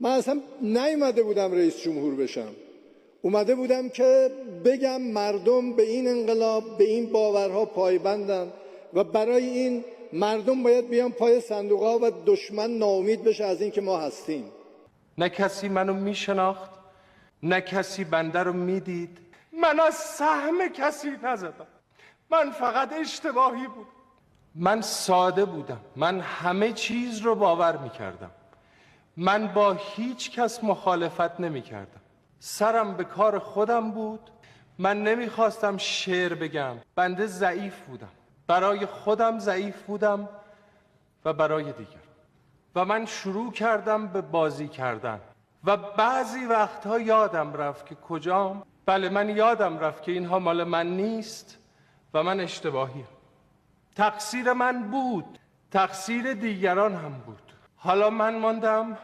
من اصلا نیومده بودم رئیس جمهور بشم، اومده بودم که بگم مردم به این انقلاب، به این باورها پایبندن و برای این مردم باید بیان پای صندوق‌ها و دشمن ناامید بشه از این که ما هستیم. نه کسی منو میشناخت، نه کسی بنده رو میدید. من از سهم کسی نزدم، من فقط اشتباهی بود. من ساده بودم، من همه چیز رو باور میکردم، من با هیچ کس مخالفت نمیکردم. سرم به کار خودم بود. من نمیخواستم شعر بگم. بنده ضعیف بودم، برای خودم ضعیف بودم و برای دیگر. و من شروع کردم به بازی کردن و بعضی وقتها یادم رفت که کجام. بله، من یادم رفت که اینها مال من نیست و من اشتباهیم. تقصیر من بود، تقصیر دیگران هم بود. حالا من ماندم